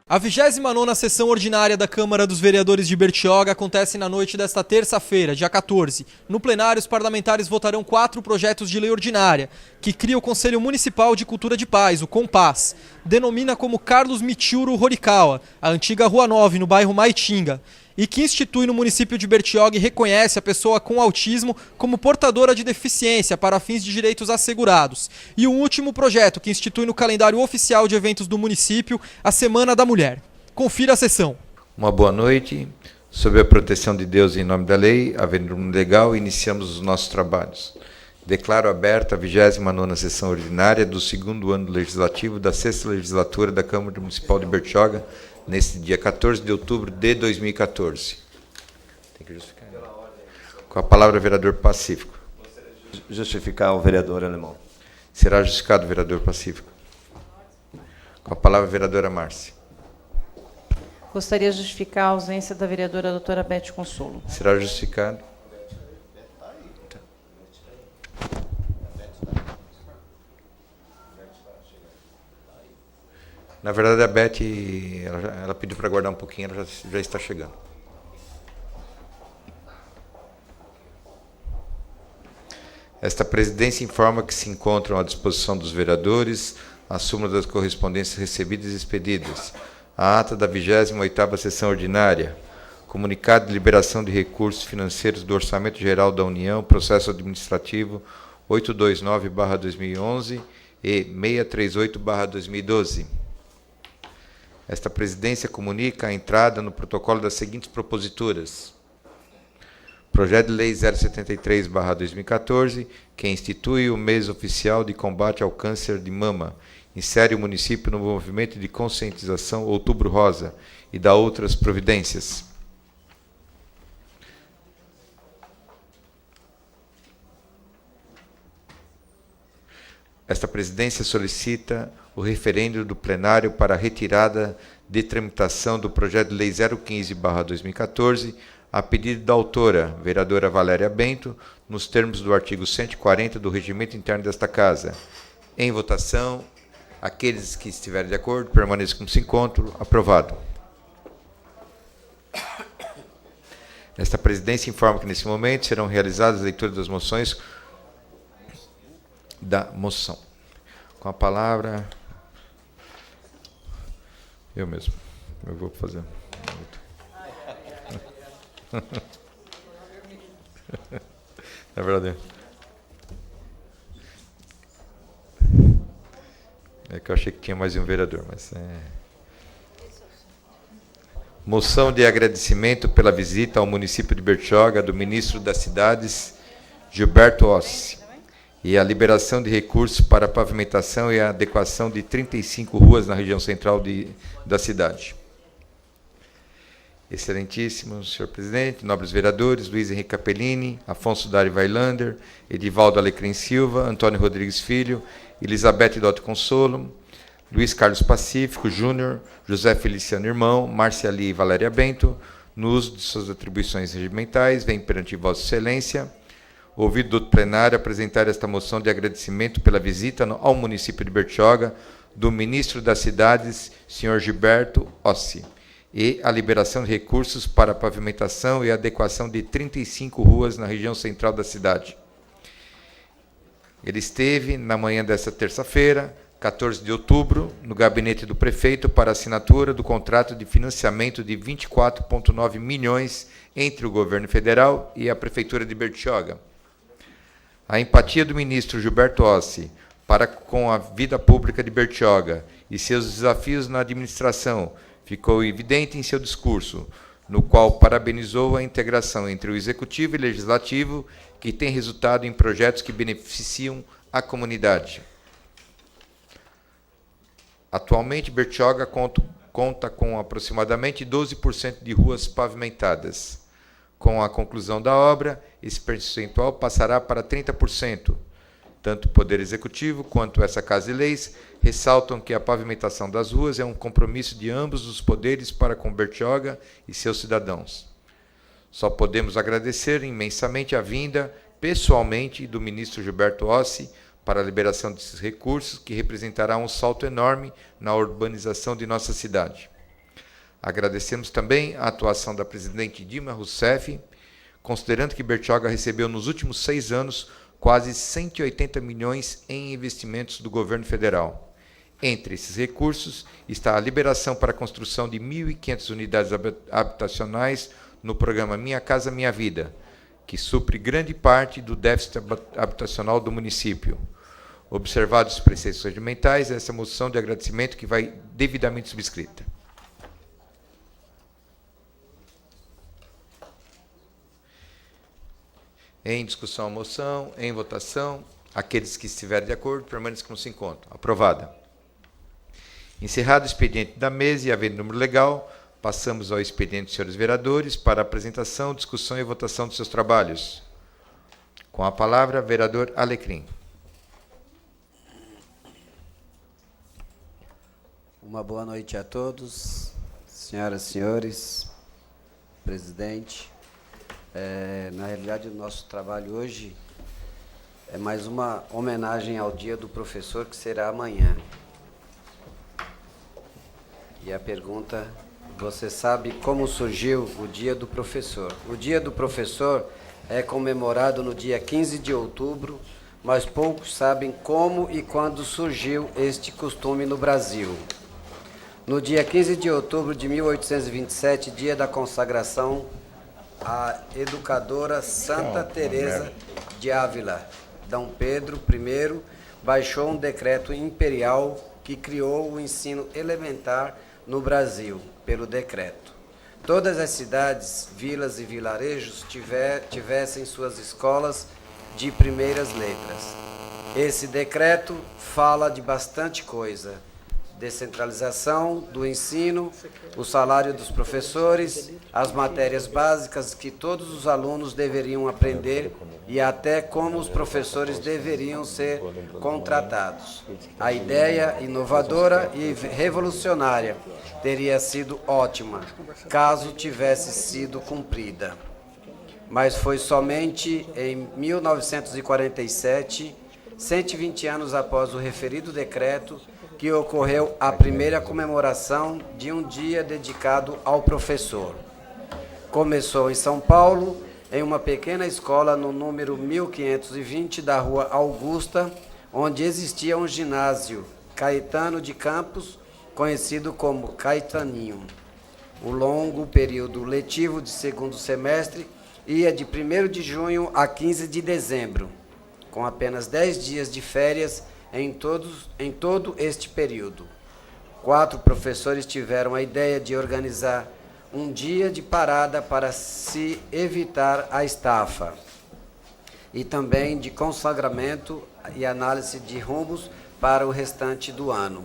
A 29ª sessão ordinária da Câmara dos Vereadores de Bertioga acontece na noite desta terça-feira, dia 14. No plenário, os parlamentares votarão 4 projetos de lei ordinária, que cria o Conselho Municipal de Cultura de Paz, o COMPAS. Denomina como Carlos Michiuro Horikawa, a antiga Rua 9, no bairro Maitinga, e que institui no município de Bertioga e reconhece a pessoa com autismo como portadora de deficiência para fins de direitos assegurados. E o último projeto, que institui no calendário oficial de eventos do município a Semana da Mulher. Confira a sessão. Uma boa noite. Sob a proteção de Deus e em nome da lei, havendo um legal, iniciamos os nossos trabalhos. Declaro aberta a 29ª sessão ordinária do 2º ano legislativo da 6ª legislatura da Câmara Municipal de Bertioga, neste dia 14 de outubro de 2014. Tem que justificar. Com a palavra, vereador Pacífico. Justificar o vereador Alemão. Será justificado o vereador Pacífico. Com a palavra, vereadora Márcia. Gostaria de justificar a ausência da vereadora doutora Beth Consolo. Será justificado. Na verdade, a Beth, ela pediu para aguardar um pouquinho, ela já está chegando. Esta presidência informa que se encontram à disposição dos vereadores a súmula das correspondências recebidas e expedidas, a ata da 28ª sessão ordinária, comunicado de liberação de recursos financeiros do Orçamento Geral da União, processo administrativo 829/2011 e 638/2012. Esta presidência comunica a entrada no protocolo das seguintes proposituras. Projeto de Lei 073/2014, que institui o mês oficial de combate ao câncer de mama, insere o município no movimento de conscientização Outubro Rosa e dá outras providências. Esta presidência solicita o referendo do plenário para a retirada de tramitação do projeto de lei 015/2014, a pedido da autora, vereadora Valéria Bento, nos termos do artigo 140 do Regimento Interno desta Casa. Em votação, aqueles que estiverem de acordo, permaneçam como se encontram. Aprovado. Esta presidência informa que, nesse momento, serão realizadas as leituras das moções da moção. Com a palavra... Eu mesmo. Eu vou fazer. É verdade. É que eu achei que tinha mais um vereador, mas Moção de agradecimento pela visita ao município de Bertioga do ministro das Cidades, Gilberto Ossi, e a liberação de recursos para a pavimentação e a adequação de 35 ruas na região central da cidade. Excelentíssimo senhor presidente, nobres vereadores, Luiz Henrique Capellini, Afonso Dari Weilander, Edivaldo Alecrim Silva, Antônio Rodrigues Filho, Elizabeth Dotto Consolo, Luiz Carlos Pacífico Júnior, José Feliciano Irmão, Márcia Ali e Valéria Bento, no uso de suas atribuições regimentais, vem perante Vossa Excelência, ouvido do plenário, apresentar esta moção de agradecimento pela visita ao município de Bertioga do ministro das Cidades, senhor Gilberto Ossi, e a liberação de recursos para a pavimentação e adequação de 35 ruas na região central da cidade. Ele esteve, na manhã desta terça-feira, 14 de outubro, no gabinete do prefeito para assinatura do contrato de financiamento de 24,9 milhões entre o governo federal e a prefeitura de Bertioga. A empatia do ministro Gilberto Ossi para com a vida pública de Bertioga e seus desafios na administração ficou evidente em seu discurso, no qual parabenizou a integração entre o Executivo e o Legislativo, que tem resultado em projetos que beneficiam a comunidade. Atualmente, Bertioga conta com aproximadamente 12% de ruas pavimentadas. Com a conclusão da obra, esse percentual passará para 30%. Tanto o Poder Executivo quanto essa Casa de Leis ressaltam que a pavimentação das ruas é um compromisso de ambos os poderes para com Bertioga e seus cidadãos. Só podemos agradecer imensamente a vinda, pessoalmente, do ministro Gilberto Ossi para a liberação desses recursos, que representará um salto enorme na urbanização de nossa cidade. Agradecemos também a atuação da presidente Dilma Rousseff, considerando que Bertioga recebeu nos últimos 6 anos quase 180 milhões em investimentos do governo federal. Entre esses recursos está a liberação para a construção de 1.500 unidades habitacionais no programa Minha Casa Minha Vida, que supre grande parte do déficit habitacional do município. Observados os preceitos regimentais, essa moção de agradecimento que vai devidamente subscrita. Em discussão a moção, em votação, aqueles que estiverem de acordo, permaneçam como se encontram. Aprovada. Encerrado o expediente da mesa e havendo número legal, passamos ao expediente dos senhores vereadores para apresentação, discussão e votação dos seus trabalhos. Com a palavra, vereador Alecrim. Uma boa noite a todos, senhoras e senhores, presidente. Na realidade, o nosso trabalho hoje é mais uma homenagem ao Dia do Professor, que será amanhã. E a pergunta, você sabe como surgiu o Dia do Professor? O Dia do Professor é comemorado no dia 15 de outubro, mas poucos sabem como e quando surgiu este costume no Brasil. No dia 15 de outubro de 1827, dia da consagração a educadora Santa Teresa de Ávila, D. Pedro I baixou um decreto imperial que criou o ensino elementar no Brasil, pelo decreto. Todas as cidades, vilas e vilarejos tivessem suas escolas de primeiras letras. Esse decreto fala de bastante coisa: descentralização do ensino, o salário dos professores, as matérias básicas que todos os alunos deveriam aprender e até como os professores deveriam ser contratados. A ideia inovadora e revolucionária teria sido ótima, caso tivesse sido cumprida. Mas foi somente em 1947, 120 anos após o referido decreto, que ocorreu a primeira comemoração de um dia dedicado ao professor. Começou em São Paulo, em uma pequena escola no número 1520 da Rua Augusta, onde existia um ginásio Caetano de Campos, conhecido como Caetaninho. O longo período letivo de segundo semestre ia de 1º de junho a 15 de dezembro, com apenas 10 dias de férias em todo este período. 4 professores tiveram a ideia de organizar um dia de parada para se evitar a estafa, e também de consagramento e análise de rumos para o restante do ano.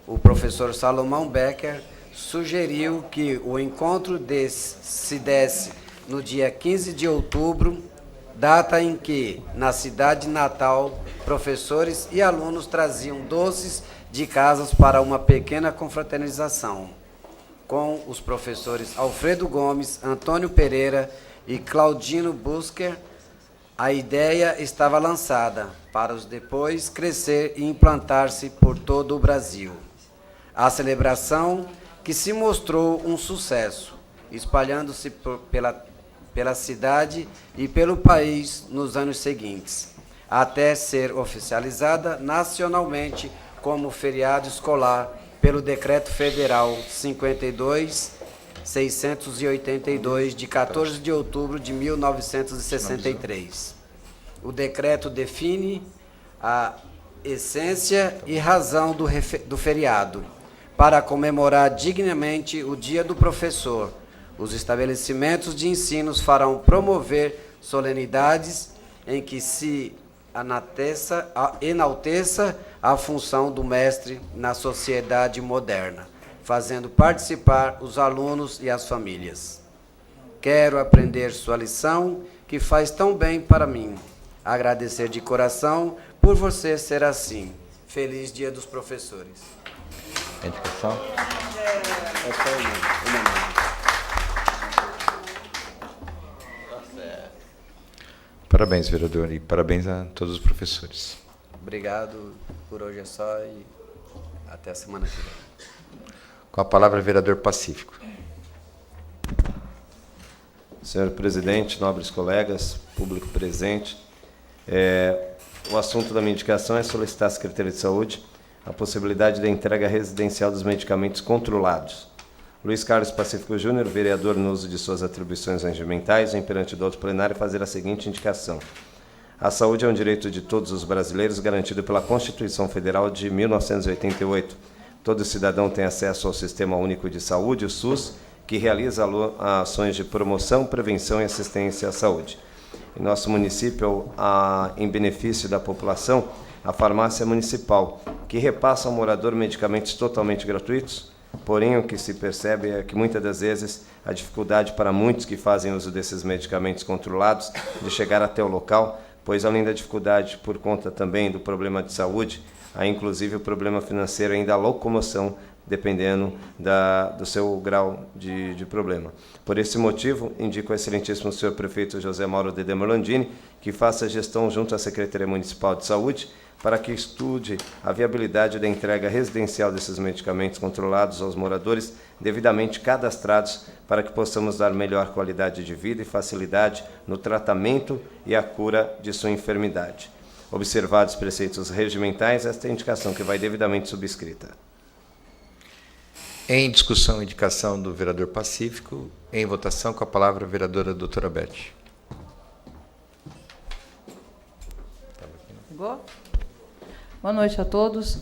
O professor Salomão Becker sugeriu que o encontro se desse no dia 15 de outubro, data em que, na cidade natal, professores e alunos traziam doces de casas para uma pequena confraternização. Com os professores Alfredo Gomes, Antônio Pereira e Claudino Busker, a ideia estava lançada para os depois crescer e implantar-se por todo o Brasil. A celebração, que se mostrou um sucesso, espalhando-se pela cidade e pelo país nos anos seguintes, até ser oficializada nacionalmente como feriado escolar pelo Decreto Federal 52.682, de 14 de outubro de 1963. O decreto define a essência e razão do feriado, para comemorar dignamente o Dia do Professor. Os estabelecimentos de ensino farão promover solenidades em que se enalteça a função do mestre na sociedade moderna, fazendo participar os alunos e as famílias. Quero aprender sua lição, que faz tão bem para mim. Agradecer de coração por você ser assim. Feliz Dia dos Professores. Indicação? Parabéns, vereador, e parabéns a todos os professores. Obrigado, por hoje é só e até a semana que vem. Com a palavra, vereador Pacífico. Senhor presidente, nobres colegas, público presente, o assunto da minha indicação é solicitar à Secretaria de Saúde a possibilidade da entrega residencial dos medicamentos controlados. Luiz Carlos Pacífico Júnior, vereador no uso de suas atribuições regimentais, vem perante do auto plenário fazer a seguinte indicação. A saúde é um direito de todos os brasileiros garantido pela Constituição Federal de 1988. Todo cidadão tem acesso ao Sistema Único de Saúde, o SUS, que realiza ações de promoção, prevenção e assistência à saúde. Em nosso município, em benefício da população, a farmácia municipal, que repassa ao morador medicamentos totalmente gratuitos, porém o que se percebe é que muitas das vezes a dificuldade para muitos que fazem uso desses medicamentos controlados de chegar até o local, pois além da dificuldade por conta também do problema de saúde, há inclusive o problema financeiro ainda da locomoção, dependendo do seu grau de problema. Por esse motivo, indico ao excelentíssimo senhor prefeito José Mauro de Demorlandini que faça a gestão junto à Secretaria Municipal de Saúde para que estude a viabilidade da entrega residencial desses medicamentos controlados aos moradores devidamente cadastrados para que possamos dar melhor qualidade de vida e facilidade no tratamento e a cura de sua enfermidade. Observados os preceitos regimentais, esta é a indicação que vai devidamente subscrita. Em discussão, indicação do vereador Pacífico. Em votação, com a palavra a vereadora doutora Beth. Boa noite a todos.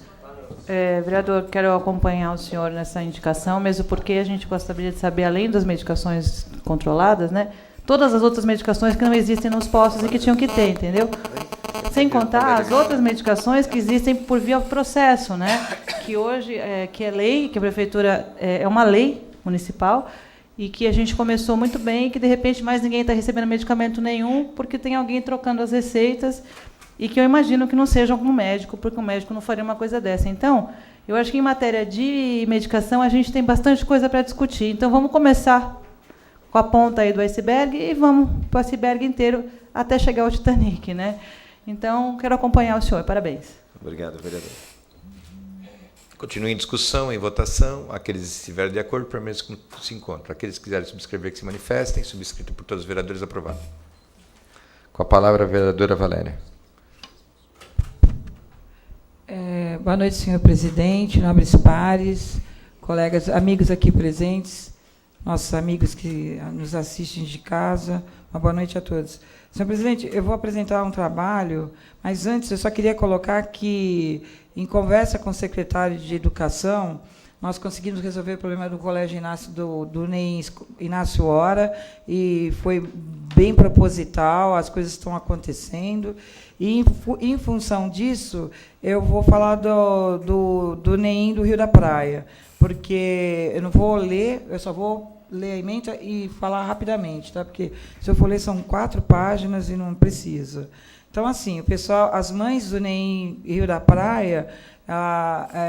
Vereador, quero acompanhar o senhor nessa indicação, mesmo porque a gente gostaria de saber, além das medicações controladas, né, todas as outras medicações que não existem nos postos e que tinham que ter, entendeu? Sem contar as outras medicações que existem por via processo, né? Que hoje que é lei, que a prefeitura é uma lei municipal e que a gente começou muito bem e que de repente mais ninguém está recebendo medicamento nenhum porque tem alguém trocando as receitas e que eu imagino que não seja algum médico, porque o médico não faria uma coisa dessa. Então, eu acho que em matéria de medicação a gente tem bastante coisa para discutir. Então, vamos começar com a ponta aí do iceberg e vamos para o iceberg inteiro até chegar ao Titanic, né? Então, quero acompanhar o senhor. Parabéns. Obrigado, vereador. Continue em discussão, em votação. Aqueles que estiverem de acordo, permaneçam como se encontram. Aqueles que quiserem subscrever, que se manifestem. Subscrito por todos os vereadores, aprovado. Com a palavra, a vereadora Valéria. Boa noite, senhor presidente, nobres pares, colegas, amigos aqui presentes, nossos amigos que nos assistem de casa. Uma boa noite a todos. Senhor presidente, eu vou apresentar um trabalho, mas antes eu só queria colocar que, em conversa com o secretário de Educação, nós conseguimos resolver o problema do Colégio Inácio, do NEI Inácio Hora, e foi bem proposital, as coisas estão acontecendo. E, em função disso, eu vou falar do NEI do Rio da Praia, porque eu não vou ler, eu só vou ler a ementa e falar rapidamente, tá? Porque, se eu for ler, são 4 páginas e não precisa. Então, assim, o pessoal, as mães do NEI Rio da Praia,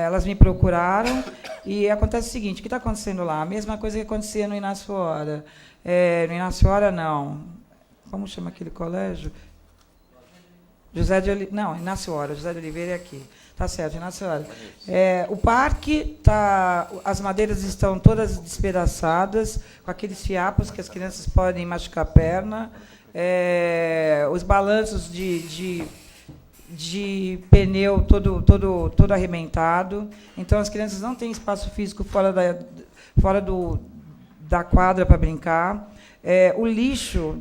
elas me procuraram e acontece o seguinte: o que está acontecendo lá? A mesma coisa que acontecia no Inácio Hora. No Inácio Hora, não. Como chama aquele colégio? José de Oliveira. Não, Inácio Hora. José de Oliveira é aqui. Está certo, Inácio Hora. O parque, as madeiras estão todas despedaçadas, com aqueles fiapos que as crianças podem machucar a perna. Os balanços de pneu todo arrebentado. Então, as crianças não têm espaço físico fora da quadra para brincar. O lixo,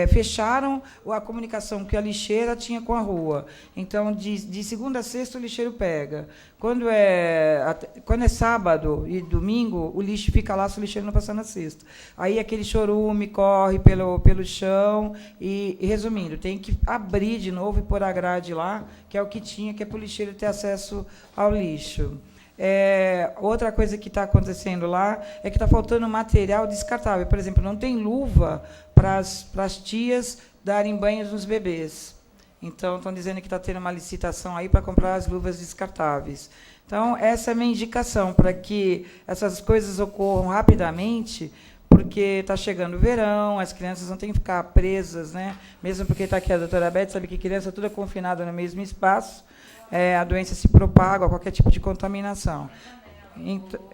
fecharam a comunicação que a lixeira tinha com a rua. Então, de segunda a sexta, o lixeiro pega. Quando é sábado e domingo, o lixo fica lá se o lixeiro não passar na sexta. Aí aquele chorume corre pelo chão e, resumindo, tem que abrir de novo e pôr a grade lá, que é o que tinha, que é para o lixeiro ter acesso ao lixo. Outra coisa que está acontecendo lá é que está faltando material descartável. Por exemplo, não tem luva para as tias darem banhos nos bebês. Então, estão dizendo que está tendo uma licitação aí para comprar as luvas descartáveis. Então, essa é a minha indicação, para que essas coisas ocorram rapidamente, porque está chegando o verão, as crianças não têm que ficar presas, né? Mesmo porque está aqui a doutora Beth, sabe que criança toda confinada no mesmo espaço, a doença se propaga, qualquer tipo de contaminação.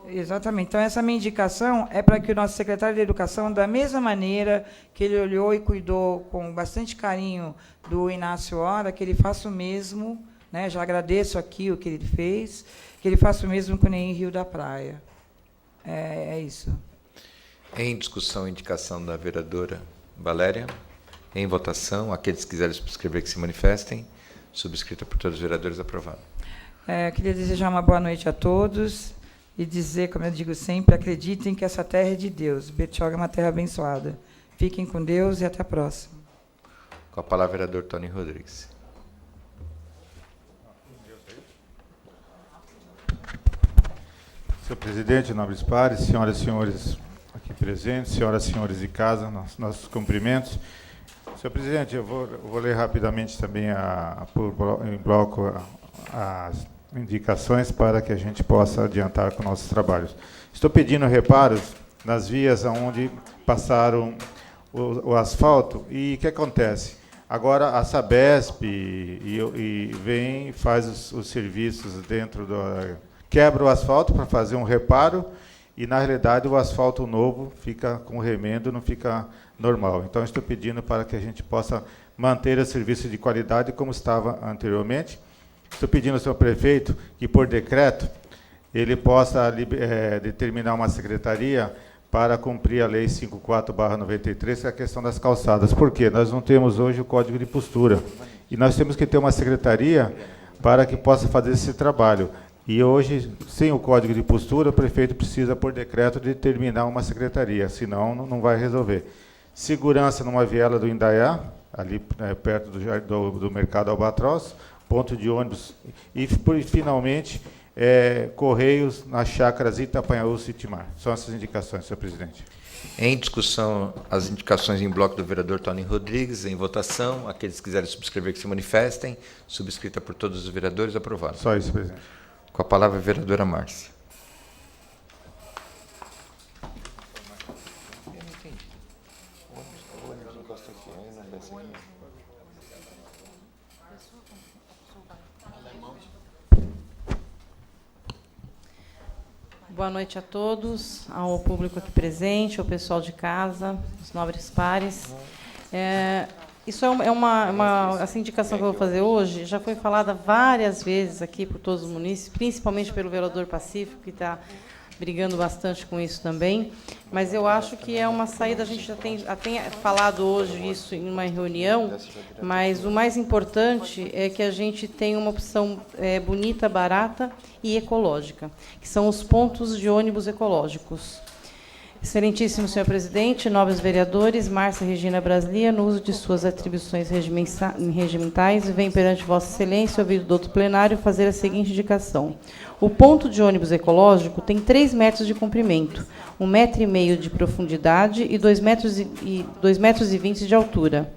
Exatamente. Então, essa minha indicação é para que o nosso secretário de Educação, da mesma maneira que ele olhou e cuidou com bastante carinho do Inácio Hora, que ele faça o mesmo, né? Já agradeço aqui o que ele fez, que ele faça o mesmo com o NEM Rio da Praia. É isso. Em discussão, indicação da vereadora Valéria. Em votação, aqueles que quiserem subscrever que se manifestem. Subscrita por todos os vereadores, aprovado. Queria desejar uma boa noite a todos e dizer, como eu digo sempre, acreditem que essa terra é de Deus. Bertioga é uma terra abençoada. Fiquem com Deus e até a próxima. Com a palavra, vereador Tony Rodrigues. Senhor presidente, nobres pares, senhoras e senhores aqui presentes, senhoras e senhores de casa, nossos cumprimentos. Senhor presidente, eu vou ler rapidamente também em bloco as indicações para que a gente possa adiantar com nossos trabalhos. Estou pedindo reparos nas vias onde passaram o asfalto e o que acontece? Agora a Sabesp vem e faz os serviços dentro quebra o asfalto para fazer um reparo e, na realidade, o asfalto novo fica com remendo, não fica normal. Então, estou pedindo para que a gente possa manter o serviço de qualidade como estava anteriormente. Estou pedindo ao senhor prefeito que, por decreto, ele possa determinar uma secretaria para cumprir a Lei 54/93, que é a questão das calçadas. Por quê? Nós não temos hoje o Código de Postura. E nós temos que ter uma secretaria para que possa fazer esse trabalho. E hoje, sem o Código de Postura, o prefeito precisa, por decreto, determinar uma secretaria, senão não vai resolver. Segurança numa viela do Indaiá, ali perto do Mercado Albatroz, ponto de ônibus. E, finalmente, Correios nas chácaras Itapanhaú e Itimar. São essas indicações, senhor presidente. Em discussão, as indicações em bloco do vereador Tony Rodrigues. Em votação, aqueles que quiserem subscrever que se manifestem. Subscrita por todos os vereadores, aprovado. Só isso, presidente. Com a palavra, a vereadora Márcia. Boa noite a todos, ao público aqui presente, ao pessoal de casa, os nobres pares. Isso essa indicação que eu vou fazer hoje já foi falada várias vezes aqui por todos os munícipes, principalmente pelo vereador Pacífico, que está brigando bastante com isso também, mas eu acho que é uma saída, a gente já tem falado hoje isso em uma reunião, mas o mais importante é que a gente tem uma opção bonita, barata e ecológica, que são os pontos de ônibus ecológicos. Excelentíssimo senhor presidente, nobres vereadores, Márcia Regina Braslia, no uso de suas atribuições regimentais, vem perante Vossa Excelência, ouvido do outro plenário, fazer a seguinte indicação. O ponto de ônibus ecológico tem 3 metros de comprimento, 1,5 metro de profundidade e 2,20 metros de altura.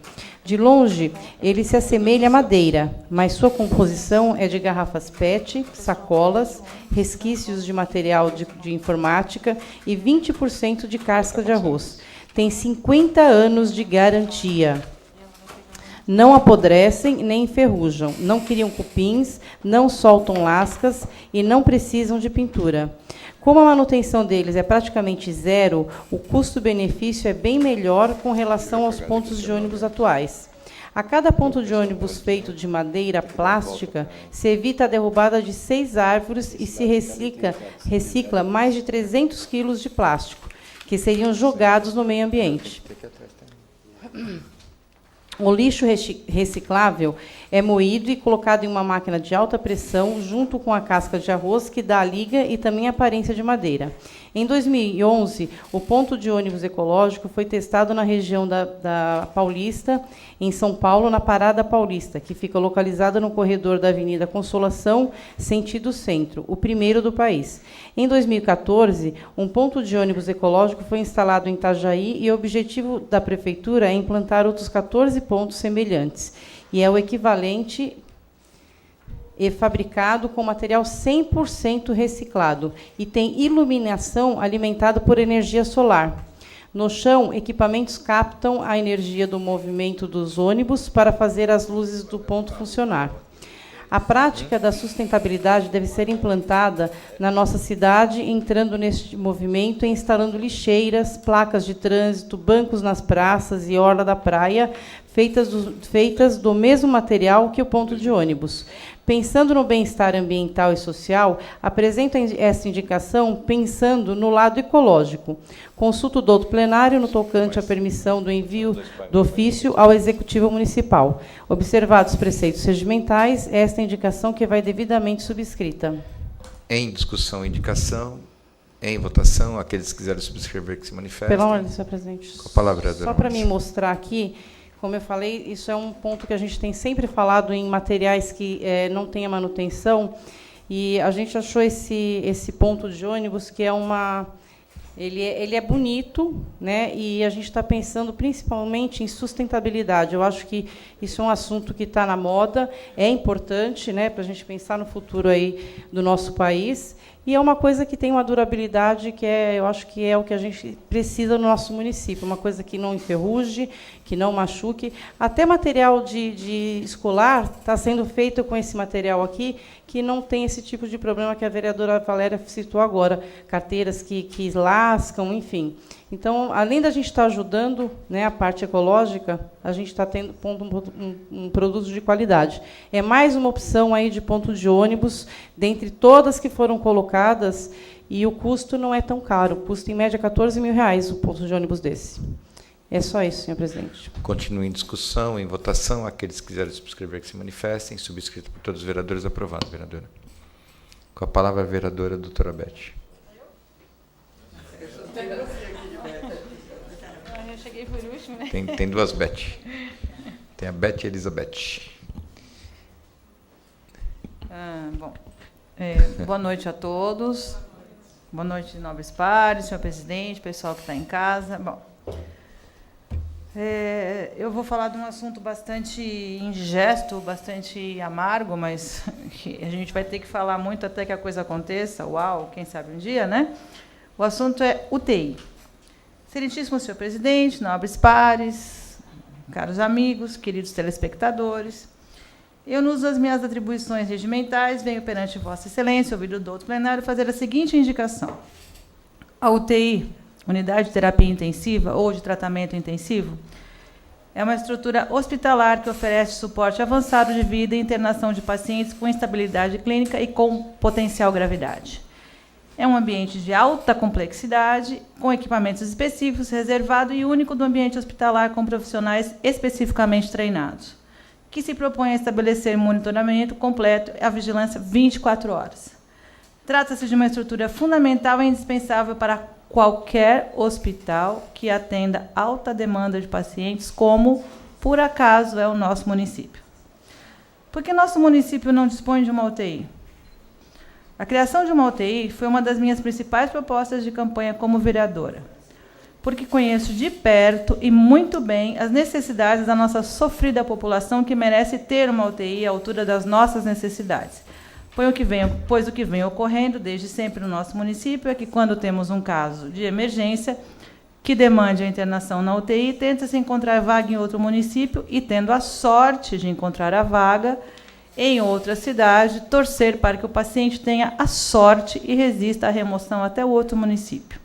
De longe, ele se assemelha à madeira, mas sua composição é de garrafas PET, sacolas, resquícios de material de informática e 20% de casca de arroz. Tem 50 anos de garantia. Não apodrecem nem enferrujam, não criam cupins, não soltam lascas e não precisam de pintura. Como a manutenção deles é praticamente zero, o custo-benefício é bem melhor com relação aos pontos de ônibus atuais. A cada ponto de ônibus feito de madeira plástica, se evita a derrubada de 6 árvores e se recicla mais de 300 quilos de plástico, que seriam jogados no meio ambiente. O lixo reciclável é moído e colocado em uma máquina de alta pressão, junto com a casca de arroz, que dá a liga e também a aparência de madeira. Em 2011, o ponto de ônibus ecológico foi testado na região da Paulista, em São Paulo, na Parada Paulista, que fica localizada no corredor da Avenida Consolação, sentido centro, o primeiro do país. Em 2014, um ponto de ônibus ecológico foi instalado em Itajaí e o objetivo da Prefeitura é implantar outros 14 pontos semelhantes. E é o equivalente e fabricado com material 100% reciclado e tem iluminação alimentada por energia solar. No chão, equipamentos captam a energia do movimento dos ônibus para fazer as luzes do ponto funcionar. A prática da sustentabilidade deve ser implantada na nossa cidade, entrando neste movimento e instalando lixeiras, placas de trânsito, bancos nas praças e orla da praia, feitas do mesmo material que o ponto de ônibus. Pensando no bem-estar ambiental e social, apresento esta indicação pensando no lado ecológico. Consulto o douto plenário no tocante à permissão do envio do ofício ao Executivo Municipal. Observados os preceitos regimentais, esta indicação que vai devidamente subscrita. Em discussão, indicação. Em votação, aqueles que quiserem subscrever que se manifestem. Pela ordem, senhor presidente. Com a palavra, só para me mostrar aqui, como eu falei, isso é um ponto que a gente tem sempre falado em materiais que não têm a manutenção, e a gente achou esse ponto de ônibus que é ele é bonito, né? E a gente está pensando principalmente em sustentabilidade. Eu acho que isso é um assunto que está na moda, é importante, né, para a gente pensar no futuro aí do nosso país. E é uma coisa que tem uma durabilidade que eu acho que é o que a gente precisa no nosso município, uma coisa que não enferruje, que não machuque. Até material de escolar está sendo feito com esse material aqui, que não tem esse tipo de problema que a vereadora Valéria citou agora, carteiras que lascam, enfim. Então, além da gente estar ajudando, né, a parte ecológica, a gente está pondo um produto de qualidade. É mais uma opção aí de ponto de ônibus, dentre todas que foram colocadas, e o custo não é tão caro. O custo, em média, é R$14 mil o ponto de ônibus desse. É só isso, senhor presidente. Continue em discussão, em votação. Aqueles que quiserem subscrever que se manifestem. Subscrito por todos os vereadores. Aprovado, vereadora. Com a palavra, a vereadora doutora Beth. Eu cheguei por último, né? Tem duas Beth. Tem a Beth e a Elizabeth. Bom, boa noite a todos. Boa noite, nobres pares, senhor presidente, pessoal que está em casa. Bom, eu vou falar de um assunto bastante indigesto, bastante amargo, mas que a gente vai ter que falar muito até que a coisa aconteça. Uau, quem sabe um dia, né? O assunto é UTI. Excelentíssimo senhor presidente, nobres pares, caros amigos, queridos telespectadores, eu, no uso das minhas atribuições regimentais, venho perante Vossa Excelência, ouvido o douto plenário, fazer a seguinte indicação. A UTI, Unidade de Terapia Intensiva ou de Tratamento Intensivo, é uma estrutura hospitalar que oferece suporte avançado de vida e internação de pacientes com instabilidade clínica e com potencial gravidade. É um ambiente de alta complexidade, com equipamentos específicos, reservado e único do ambiente hospitalar, com profissionais especificamente treinados, que se propõe a estabelecer monitoramento completo e a vigilância 24 horas. Trata-se de uma estrutura fundamental e indispensável para qualquer hospital que atenda alta demanda de pacientes, como, por acaso, é o nosso município. Por que nosso município não dispõe de uma UTI? A criação de uma UTI foi uma das minhas principais propostas de campanha como vereadora, porque conheço de perto e muito bem as necessidades da nossa sofrida população, que merece ter uma UTI à altura das nossas necessidades. Pois o que vem ocorrendo desde sempre no nosso município é que, quando temos um caso de emergência que demande a internação na UTI, tenta-se encontrar vaga em outro município e, tendo a sorte de encontrar a vaga em outra cidade, torcer para que o paciente tenha a sorte e resista à remoção até o outro município.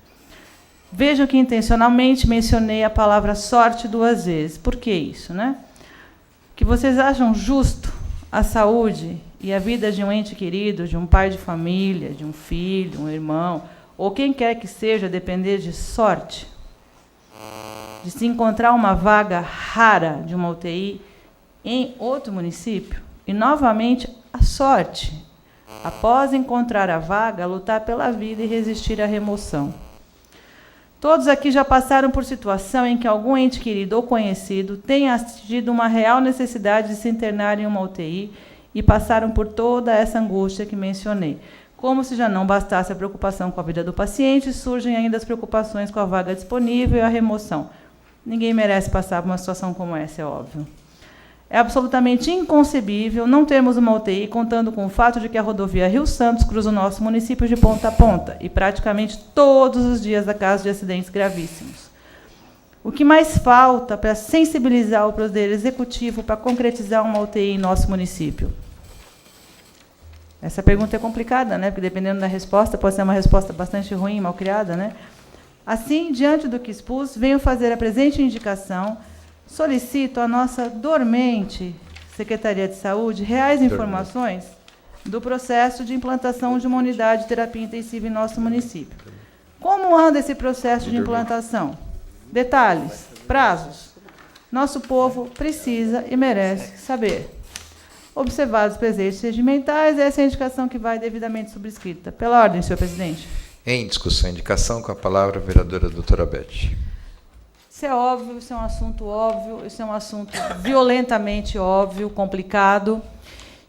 Vejam que intencionalmente mencionei a palavra sorte 2 vezes. Por que isso, né? Que vocês acham justo a saúde e a vida de um ente querido, de um pai de família, de um filho, um irmão, ou quem quer que seja, depender de sorte? De se encontrar uma vaga rara de uma UTI em outro município? E, novamente, a sorte, após encontrar a vaga, lutar pela vida e resistir à remoção. Todos aqui já passaram por situação em que algum ente querido ou conhecido tenha tido uma real necessidade de se internar em uma UTI e passaram por toda essa angústia que mencionei. Como se já não bastasse a preocupação com a vida do paciente, surgem ainda as preocupações com a vaga disponível e a remoção. Ninguém merece passar por uma situação como essa, é óbvio. É absolutamente inconcebível não termos uma UTI, contando com o fato de que a rodovia Rio Santos cruza o nosso município de ponta a ponta, e praticamente todos os dias há casos de acidentes gravíssimos. O que mais falta para sensibilizar o Poder Executivo para concretizar uma UTI em nosso município? Essa pergunta é complicada, né? Porque dependendo da resposta, pode ser uma resposta bastante ruim, mal criada, né? Assim, diante do que expus, venho fazer a presente indicação, solicito à nossa dormente Secretaria de Saúde reais informações do processo de implantação de uma unidade de terapia intensiva em nosso município. Como anda esse processo de implantação? Detalhes, prazos. Nosso povo precisa e merece saber. Observados os presentes regimentais, essa é a indicação que vai devidamente subscrita. Pela ordem, senhor presidente. Em discussão, indicação, com a palavra a vereadora doutora Beth. Isso é óbvio, isso é um assunto óbvio, isso é um assunto violentamente óbvio, complicado.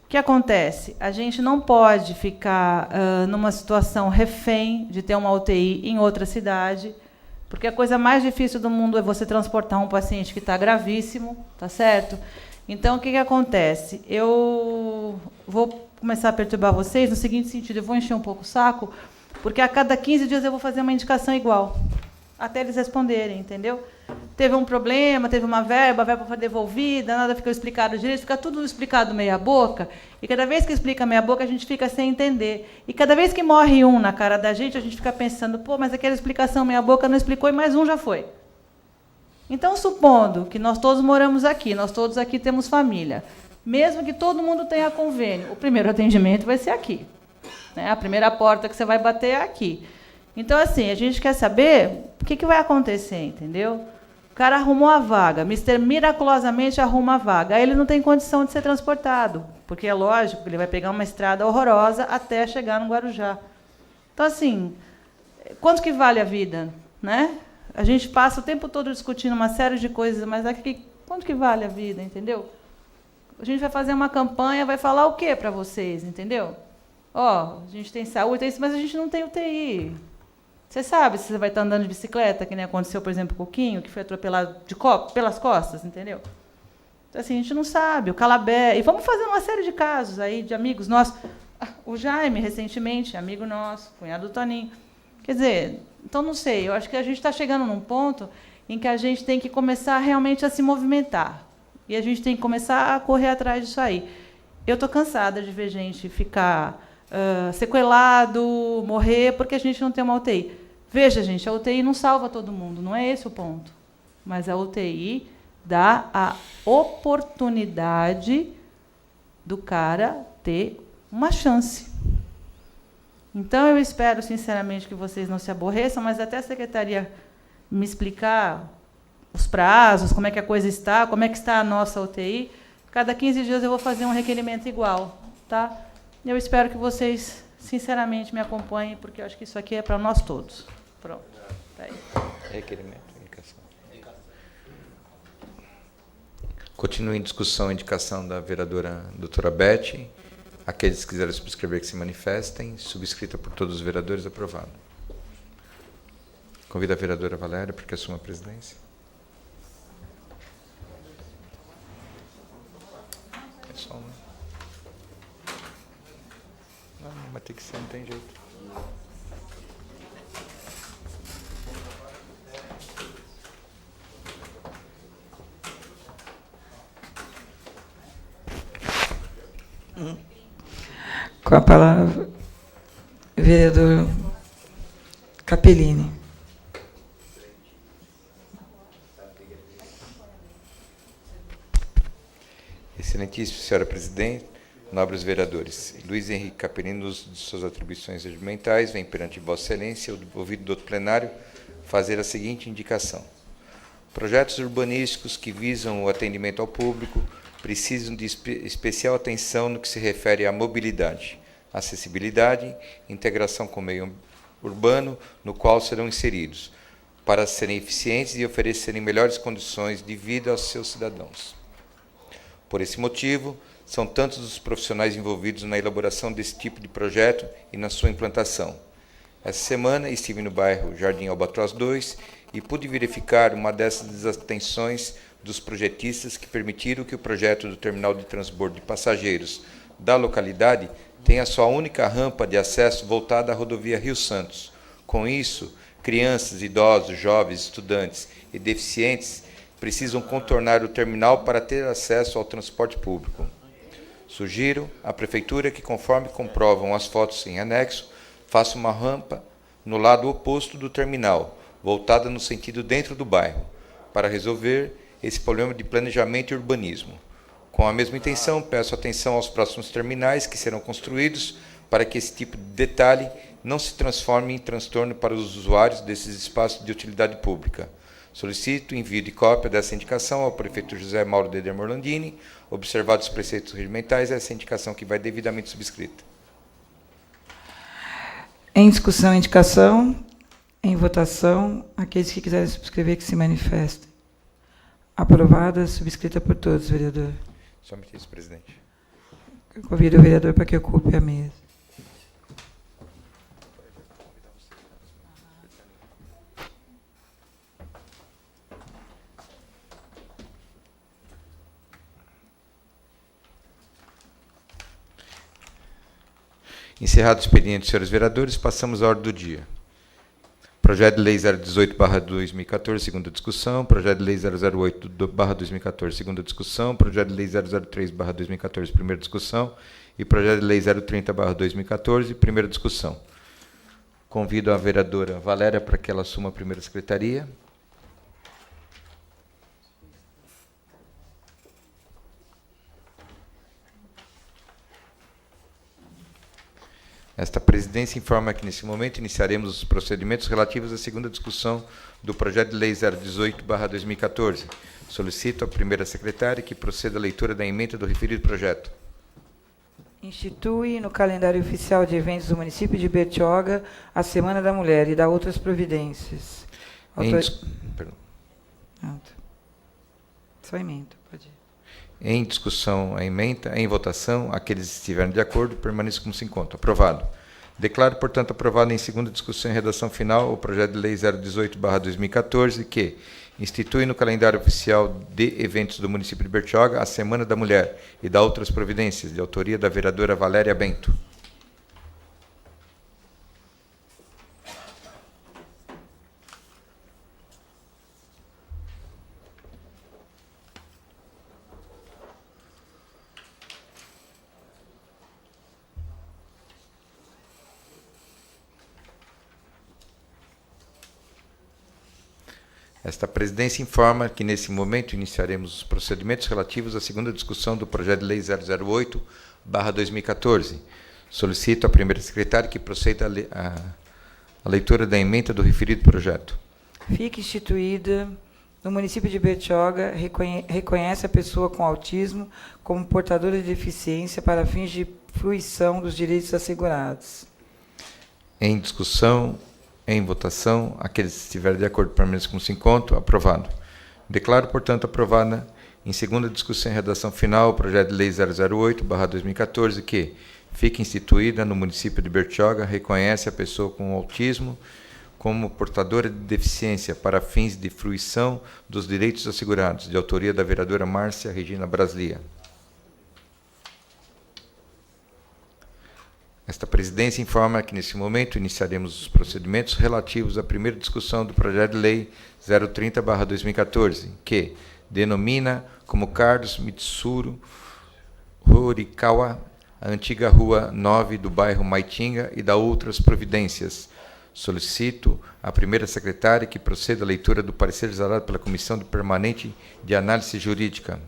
O que acontece? A gente não pode ficar numa situação refém de ter uma UTI em outra cidade, porque a coisa mais difícil do mundo é você transportar um paciente que está gravíssimo, tá certo? Então, o que acontece? Eu vou começar a perturbar vocês no seguinte sentido, eu vou encher um pouco o saco, porque a cada 15 dias eu vou fazer uma indicação igual, até eles responderem, entendeu? Teve um problema, teve uma verba, a verba foi devolvida, nada ficou explicado direito, fica tudo explicado meia boca, e cada vez que explica meia boca, a gente fica sem entender. E cada vez que morre um na cara da gente, a gente fica pensando, pô, mas aquela explicação meia boca não explicou e mais um já foi. Então, supondo que nós todos moramos aqui, nós todos aqui temos família, mesmo que todo mundo tenha convênio, o primeiro atendimento vai ser aqui. Né? A primeira porta que você vai bater é aqui. Então, assim, a gente quer saber o que vai acontecer, entendeu? O cara arrumou a vaga, miraculosamente arruma a vaga, aí ele não tem condição de ser transportado, porque é lógico que ele vai pegar uma estrada horrorosa até chegar no Guarujá. Então, assim, quanto que vale a vida, né? A gente passa o tempo todo discutindo uma série de coisas, mas aqui, quanto que vale a vida, entendeu? A gente vai fazer uma campanha, vai falar o quê para vocês, entendeu? Ó, a gente tem saúde, tem isso, mas a gente não tem UTI. Você sabe se você vai estar andando de bicicleta, que nem aconteceu, por exemplo, com o Coquinho, que foi atropelado pelas costas, entendeu? Então, assim, a gente não sabe. O Calabé. E vamos fazer uma série de casos aí de amigos nossos. O Jaime, recentemente, amigo nosso, cunhado do Toninho. Quer dizer, então, não sei, eu acho que a gente está chegando num ponto em que a gente tem que começar realmente a se movimentar. E a gente tem que começar a correr atrás disso aí. Eu estou cansada de ver gente ficar sequelado, morrer, porque a gente não tem uma UTI. Veja, gente, a UTI não salva todo mundo, não é esse o ponto. Mas a UTI dá a oportunidade do cara ter uma chance. Então, eu espero, sinceramente, que vocês não se aborreçam, mas até a secretaria me explicar os prazos, como é que a coisa está, como é que está a nossa UTI. Cada 15 dias eu vou fazer um requerimento igual. Tá? Eu espero que vocês, sinceramente, me acompanhem, porque eu acho que isso aqui é para nós todos. Pronto. Tá aí. Requerimento, indicação. Continua em discussão a indicação da vereadora doutora Beth. Aqueles que quiserem subscrever que se manifestem. Subscrita por todos os vereadores, aprovado. Convido a vereadora Valéria para que assuma a presidência. É só uma. Não, mas tem que ser, não tem jeito. Com a palavra, vereador Capellini. Excelentíssima senhora presidente, nobres vereadores, Luiz Henrique Capellini, nos de suas atribuições regimentais, vem perante Vossa Excelência, ouvido do outro plenário, fazer a seguinte indicação. Projetos urbanísticos que visam o atendimento ao público precisam de especial atenção no que se refere à mobilidade, acessibilidade, integração com o meio urbano, no qual serão inseridos, para serem eficientes e oferecerem melhores condições de vida aos seus cidadãos. Por esse motivo, são tantos os profissionais envolvidos na elaboração desse tipo de projeto e na sua implantação. Essa semana estive no bairro Jardim Albatroz 2 e pude verificar uma dessas desatenções dos projetistas que permitiram que o projeto do terminal de transbordo de passageiros da localidade tenha sua única rampa de acesso voltada à rodovia Rio Santos. Com isso, crianças, idosos, jovens, estudantes e deficientes precisam contornar o terminal para ter acesso ao transporte público. Sugiro à Prefeitura que, conforme comprovam as fotos em anexo, faça uma rampa no lado oposto do terminal, voltada no sentido dentro do bairro, para resolver esse problema de planejamento e urbanismo. Com a mesma intenção, peço atenção aos próximos terminais que serão construídos para que esse tipo de detalhe não se transforme em transtorno para os usuários desses espaços de utilidade pública. Solicito envio de cópia dessa indicação ao prefeito José Mauro Deder Morlandini, observados os preceitos regimentais, essa indicação que vai devidamente subscrita. Em discussão, indicação. Em votação, aqueles que quiserem subscrever que se manifestem. Aprovada, subscrita por todos, vereador. Somente isso, presidente. Eu convido o vereador para que ocupe a mesa. Encerrado o expediente, senhores vereadores, passamos à ordem do dia. Projeto de Lei 018/2014, segunda discussão. Projeto de Lei 008/2014, segunda discussão. Projeto de Lei 003/2014, primeira discussão. E Projeto de Lei 030/2014, primeira discussão. Convido a vereadora Valéria para que ela assuma a primeira secretaria. Esta presidência informa que, nesse momento, iniciaremos os procedimentos relativos à segunda discussão do projeto de lei 018/2014. Solicito à primeira secretária que proceda à leitura da emenda do referido projeto. Institui no calendário oficial de eventos do município de Bertioga a Semana da Mulher e dá outras providências. Perdão. Só emenda, pode ir. Em discussão a emenda, em votação, aqueles que estiverem de acordo, permaneçam como se encontra. Aprovado. Declaro, portanto, aprovado em segunda discussão e redação final o projeto de lei 018/2014, que institui no calendário oficial de eventos do município de Bertioga a Semana da Mulher e dá outras providências, de autoria da vereadora Valéria Bento. Esta presidência informa que, nesse momento, iniciaremos os procedimentos relativos à segunda discussão do projeto de lei 008/2014. Solicito à primeira secretária que proceda à leitura da emenda do referido projeto. Fica instituída no município de Bertioga, reconhece a pessoa com autismo como portadora de deficiência para fins de fruição dos direitos assegurados. Em discussão, em votação, aqueles que estiverem de acordo permaneçam como se encontram. Aprovado. Declaro, portanto, aprovada em segunda discussão e redação final o projeto de lei 008/2014, que fica instituída no município de Bertioga, reconhece a pessoa com autismo como portadora de deficiência para fins de fruição dos direitos assegurados, de autoria da vereadora Márcia Regina Braslia. Esta presidência informa que, nesse momento, iniciaremos os procedimentos relativos à primeira discussão do projeto de lei 030/2014, que denomina como Carlos Mitsuru Horikawa a antiga Rua 9 do bairro Maitinga e dá outras providências. Solicito à primeira secretária que proceda à leitura do parecer exarado pela Comissão Permanente de Análise Jurídica.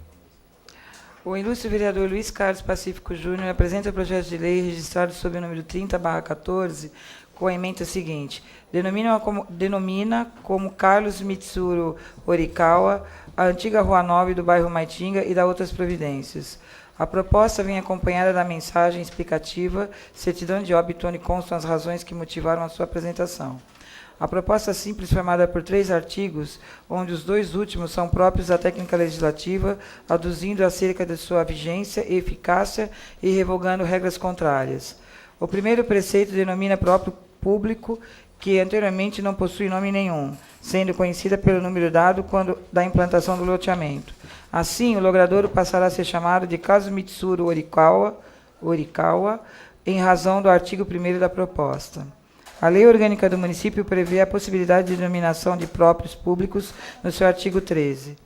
O ilustre vereador Luiz Carlos Pacífico Júnior apresenta o projeto de lei registrado sob o número 30/14, com a emenda seguinte: denomina como Carlos Mitsuru Horikawa a antiga Rua 9 do bairro Maitinga e dá outras providências. A proposta vem acompanhada da mensagem explicativa, certidão de óbito onde constam as razões que motivaram a sua apresentação. A proposta simples, formada por 3 artigos, onde os 2 últimos são próprios da técnica legislativa, aduzindo acerca de sua vigência e eficácia e revogando regras contrárias. O primeiro preceito denomina próprio público, que anteriormente não possui nome nenhum, sendo conhecida pelo número dado quando da implantação do loteamento. Assim, o logradouro passará a ser chamado de Caso Mitsuru Horikawa, em razão do artigo 1º da proposta. A Lei Orgânica do Município prevê a possibilidade de denominação de próprios públicos no seu artigo 13.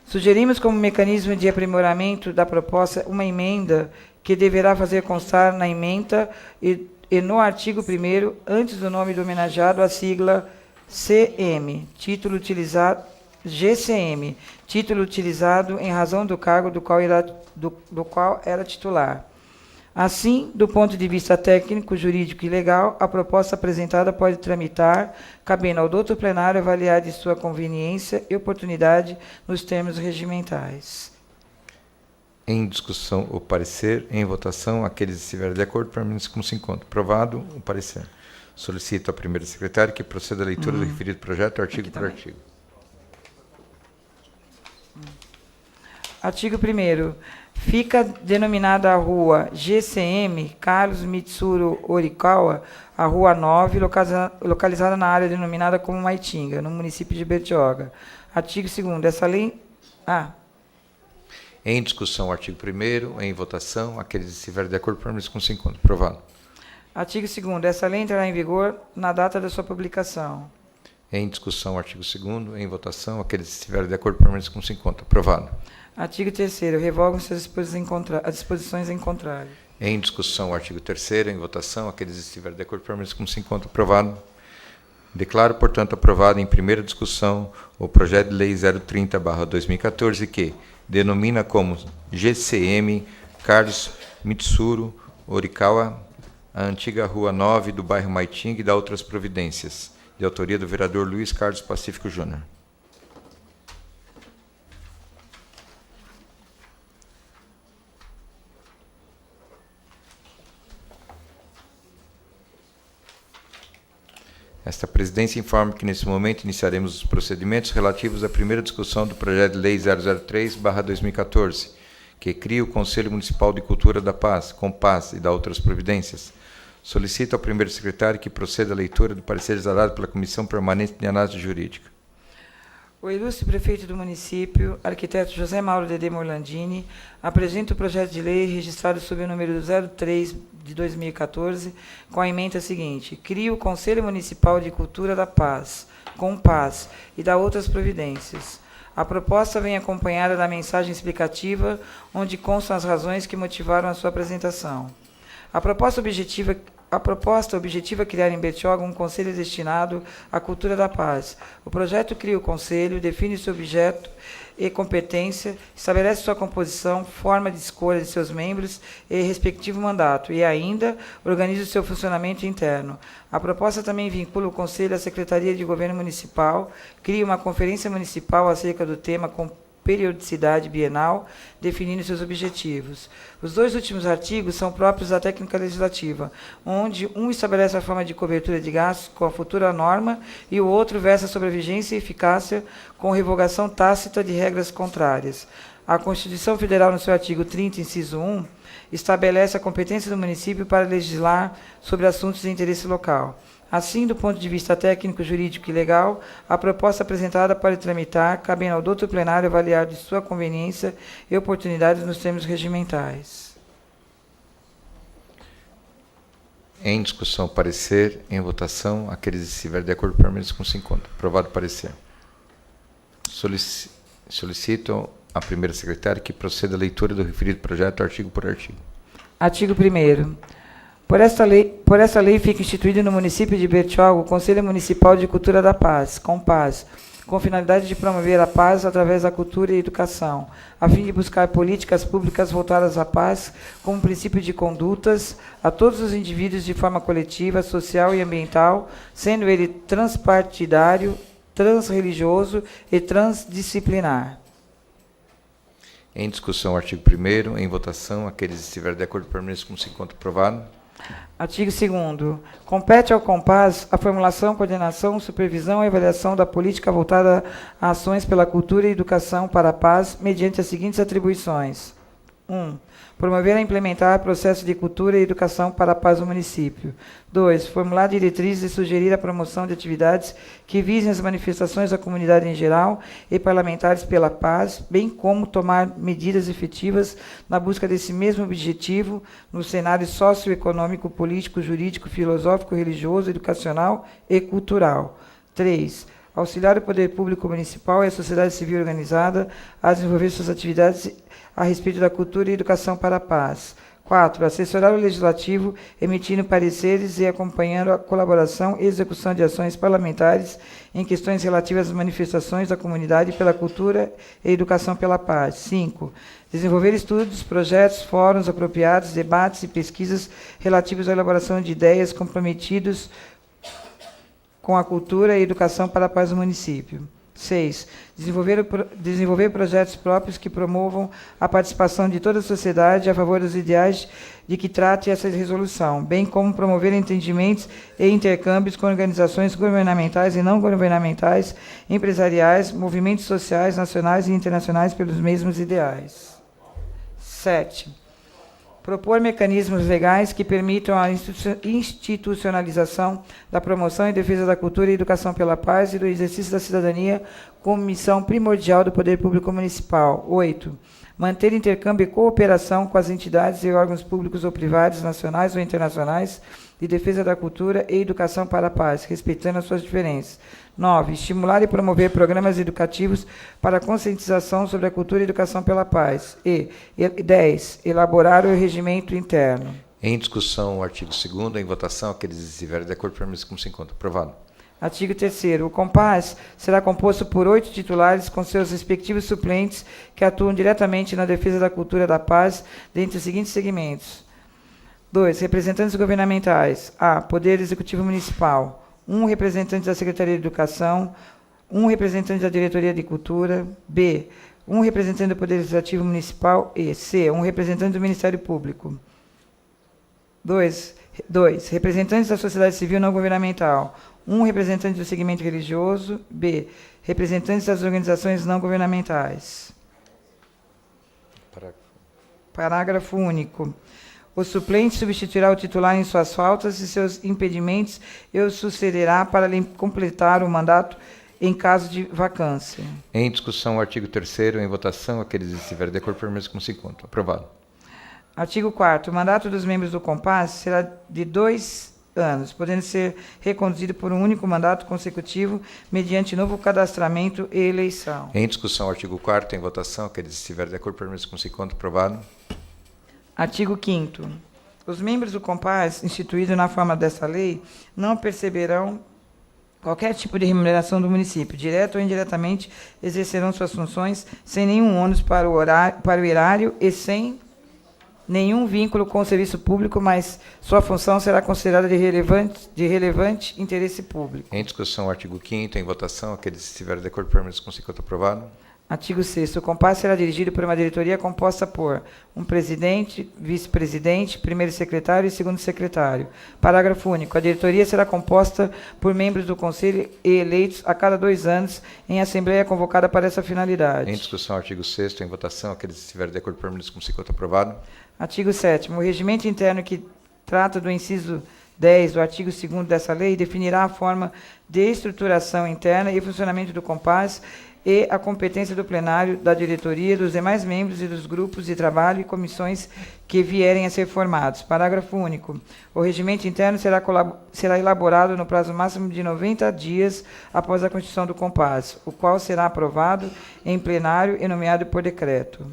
Sugerimos como mecanismo de aprimoramento da proposta uma emenda que deverá fazer constar na ementa e no artigo 1º, antes do nome do homenageado, a sigla CM, título utilizado, GCM, título utilizado em razão do cargo do qual era titular. Assim, do ponto de vista técnico, jurídico e legal, a proposta apresentada pode tramitar, cabendo ao doutor plenário avaliar de sua conveniência e oportunidade nos termos regimentais. Em discussão o parecer, em votação, aqueles que estiverem de acordo, permaneçam como se encontra. Aprovado o parecer. Solicito à primeira secretária que proceda à leitura do referido projeto, artigo por artigo. Artigo 1º. Fica denominada a rua GCM Carlos Mitsuru Orikawa, a Rua 9, localizada na área denominada como Maitinga, no município de Bertioga. Artigo 2º. Essa lei... Em discussão, artigo 1º, em votação, aqueles que estiverem de acordo, permaneçam como se encontra. Aprovado. Artigo 2º. Essa lei entrará em vigor na data da sua publicação. Em discussão, artigo 2º, em votação, aqueles que estiverem de acordo, permaneçam como se encontra. Aprovado. Artigo 3º. Revogam-se as disposições em contrário. Em discussão, artigo 3º, em votação, aqueles que estiverem de acordo, permaneçam como se encontra. Aprovado. Declaro, portanto, aprovado em primeira discussão o projeto de lei 030/2014, que denomina como GCM Carlos Mitsuru Orikawa a antiga Rua 9 do bairro Maitinga e dá outras providências, de autoria do vereador Luiz Carlos Pacífico Júnior. Esta presidência informa que, nesse momento, iniciaremos os procedimentos relativos à primeira discussão do projeto de lei 003/2014, que cria o Conselho Municipal de Cultura da Paz, COMPAS, e dá outras providências. Solicito ao primeiro secretário que proceda à leitura do parecer exarado pela Comissão Permanente de Análise Jurídica. O ilustre prefeito do município, arquiteto José Mauro Dedê Morlandini, apresenta o projeto de lei registrado sob o número 03 de 2014, com a ementa seguinte: cria o Conselho Municipal de Cultura da Paz, COMPAS, e dá outras providências. A proposta vem acompanhada da mensagem explicativa, onde constam as razões que motivaram a sua apresentação. A proposta objetiva é criar em Bertioga um conselho destinado à cultura da paz. O projeto cria o conselho, define seu objeto e competência, estabelece sua composição, forma de escolha de seus membros e respectivo mandato, e ainda organiza o seu funcionamento interno. A proposta também vincula o conselho à Secretaria de Governo Municipal, cria uma conferência municipal acerca do tema com periodicidade bienal, definindo seus objetivos. Os dois últimos artigos são próprios da técnica legislativa, onde um estabelece a forma de cobertura de gastos com a futura norma e o outro versa sobre a vigência e eficácia com revogação tácita de regras contrárias. A Constituição Federal, no seu artigo 30, inciso 1, estabelece a competência do município para legislar sobre assuntos de interesse local. Assim, do ponto de vista técnico, jurídico e legal, a proposta apresentada pode tramitar, cabendo ao doutor plenário avaliar de sua conveniência e oportunidades nos termos regimentais. Em discussão, parecer. Em votação, aqueles que estiverem de acordo, permaneçam como se encontra. Aprovado o parecer. Solicito à primeira secretária que proceda à leitura do referido projeto, artigo por artigo. Artigo 1º. Por esta lei fica instituído no município de Bertioga o Conselho Municipal de Cultura da Paz, COMPAS, com finalidade de promover a paz através da cultura e educação, a fim de buscar políticas públicas voltadas à paz como princípio de condutas a todos os indivíduos de forma coletiva, social e ambiental, sendo ele transpartidário, transreligioso e transdisciplinar. Em discussão, artigo 1º. Em votação, aqueles que estiverem de acordo, permaneçam como se encontra. Aprovado. Artigo 2º. Compete ao COMPAS a formulação, coordenação, supervisão e avaliação da política voltada a ações pela cultura e educação para a paz, mediante as seguintes atribuições. 1. Promover e implementar processos de cultura e educação para a paz no município. 2. Formular diretrizes e sugerir a promoção de atividades que visem as manifestações da comunidade em geral e parlamentares pela paz, bem como tomar medidas efetivas na busca desse mesmo objetivo no cenário socioeconômico, político, jurídico, filosófico, religioso, educacional e cultural. 3. auxiliar o poder público municipal e a sociedade civil organizada a desenvolver suas atividades a respeito da cultura e educação para a paz. 4. Assessorar o Legislativo, emitindo pareceres e acompanhando a colaboração e execução de ações parlamentares em questões relativas às manifestações da comunidade pela cultura e educação pela paz. 5. Desenvolver estudos, projetos, fóruns apropriados, debates e pesquisas relativos à elaboração de ideias comprometidos com a cultura e educação para a paz do município. 6. Desenvolver projetos próprios que promovam a participação de toda a sociedade a favor dos ideais de que trate essa resolução, bem como promover entendimentos e intercâmbios com organizações governamentais e não governamentais, empresariais, movimentos sociais nacionais e internacionais pelos mesmos ideais. 7. Propor mecanismos legais que permitam a institucionalização da promoção e defesa da cultura e educação pela paz e do exercício da cidadania como missão primordial do poder público municipal. 8. Manter intercâmbio e cooperação com as entidades e órgãos públicos ou privados, nacionais ou internacionais, de defesa da cultura e educação para a paz, respeitando as suas diferenças. 9. Estimular e promover programas educativos para conscientização sobre a cultura e educação pela paz. E 10. Elaborar o regimento interno. Em discussão, o artigo 2º, em votação, aqueles que estiverem de acordo, permaneçam como se encontra. Aprovado. Artigo 3º. O COMPAS será composto por 8 titulares com seus respectivos suplentes que atuam diretamente na defesa da cultura da paz, dentre os seguintes segmentos. 2. Representantes governamentais. A. Poder Executivo Municipal. 1 representante da Secretaria de Educação. 1 representante da Diretoria de Cultura. B. 1 representante do Poder Legislativo Municipal. E. C. 1 representante do Ministério Público. 2. Representantes da sociedade civil não governamental. 1 representante do segmento religioso. B. Representantes das organizações não governamentais. Parágrafo único. O suplente substituirá o titular em suas faltas e seus impedimentos e o sucederá para completar o mandato em caso de vacância. Em discussão, o artigo 3º, em votação, aqueles que estiverem de acordo, permaneçam como se encontra. Aprovado. Artigo 4º. O mandato dos membros do COMPAS será de 2 anos, podendo ser reconduzido por um único mandato consecutivo mediante novo cadastramento e eleição. Em discussão, o artigo 4º, em votação, aqueles que estiverem de acordo, permaneçam como se encontra. Aprovado. Artigo 5º. Os membros do COMPAS, instituídos na forma desta lei, não perceberão qualquer tipo de remuneração do município, direto ou indiretamente, exercerão suas funções sem nenhum ônus para o erário e sem nenhum vínculo com o serviço público, mas sua função será considerada de relevante interesse público. Em discussão, o artigo 5º, em votação, aqueles que estiverem de acordo, permaneçam como se encontra. Aprovado. Artigo 6º. O COMPAS será dirigido por uma diretoria composta por um presidente, vice-presidente, primeiro secretário e segundo secretário. Parágrafo único. A diretoria será composta por membros do Conselho e eleitos a cada 2 anos em assembleia convocada para essa finalidade. Em discussão, artigo 6º, em votação, aqueles que estiverem de acordo, permaneçam como se encontra. Aprovado. Artigo 7º. O regimento interno que trata do inciso 10 do artigo 2º dessa lei definirá a forma de estruturação interna e funcionamento do COMPAS e a competência do plenário, da diretoria, dos demais membros e dos grupos de trabalho e comissões que vierem a ser formados. Parágrafo único. O regimento interno será elaborado no prazo máximo de 90 dias após a constituição do COMPAS, o qual será aprovado em plenário e nomeado por decreto.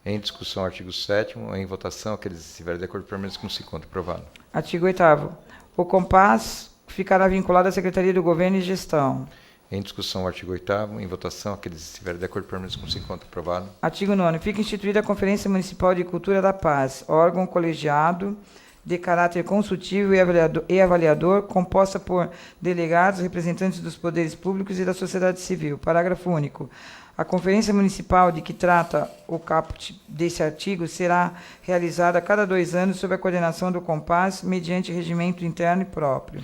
Em discussão, artigo 7º, em votação, aqueles que estiverem de acordo, permaneçam como se encontra. Aprovado. Artigo 8º. O COMPAS ficará vinculado à Secretaria do Governo e Gestão. Em discussão, o artigo 8º, em votação, aqueles que estiverem de acordo, permaneçam como se encontra. Aprovado. Artigo 9º. Fica instituída a Conferência Municipal de Cultura da Paz, órgão colegiado de caráter consultivo e avaliador, composta por delegados, representantes dos poderes públicos e da sociedade civil. Parágrafo único. A Conferência Municipal de que trata o caput deste artigo será realizada a cada 2 anos sob a coordenação do COMPAS, mediante regimento interno e próprio.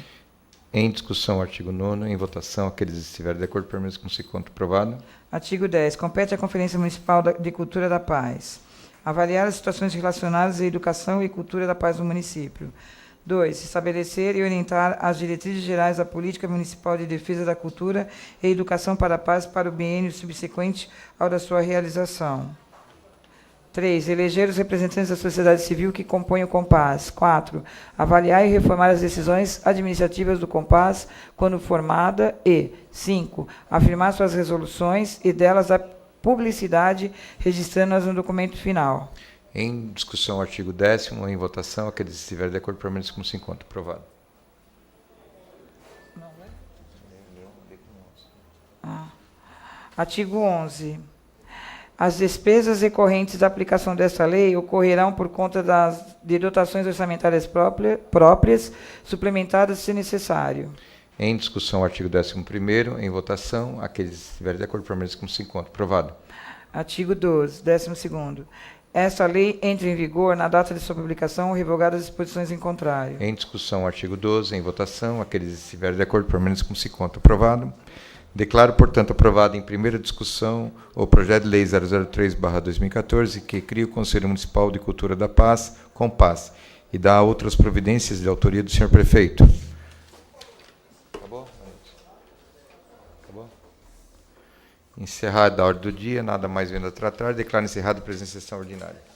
Em discussão, o artigo 9º, em votação, aqueles que estiverem de acordo, permaneçam como se encontra. Aprovado. Artigo 10. Compete à Conferência Municipal de Cultura da Paz avaliar as situações relacionadas à educação e cultura da paz do município. 2. Estabelecer e orientar as diretrizes gerais da Política Municipal de Defesa da Cultura e Educação para a Paz para o biênio subsequente ao da sua realização. 3. Eleger os representantes da sociedade civil que compõem o COMPAS. 4. Avaliar e reformar as decisões administrativas do COMPAS quando formada. E 5. Afirmar suas resoluções e delas a publicidade, registrando-as no documento final. Em discussão, o artigo 10º, em votação, aqueles que estiverem de acordo, permaneçam como se encontra. Aprovado. Artigo 11. As despesas recorrentes da aplicação desta lei ocorrerão por conta de dotações orçamentárias próprias, suplementadas se necessário. Em discussão, o artigo 11º, em votação, aqueles que estiverem de acordo, permaneçam como se encontra. Aprovado. Artigo 12, 12º. Esta lei entra em vigor na data de sua publicação, revogadas as disposições em contrário. Em discussão, o artigo 12, em votação, aqueles que estiverem de acordo, permaneçam como se encontra. Aprovado. Declaro, portanto, aprovado em primeira discussão o projeto de lei 003/2014, que cria o Conselho Municipal de Cultura da Paz, COMPAS, e dá outras providências de autoria do senhor prefeito. Acabou? Acabou? Encerrada a ordem do dia, nada mais vendo a tratar, declaro encerrada a presente sessão ordinária.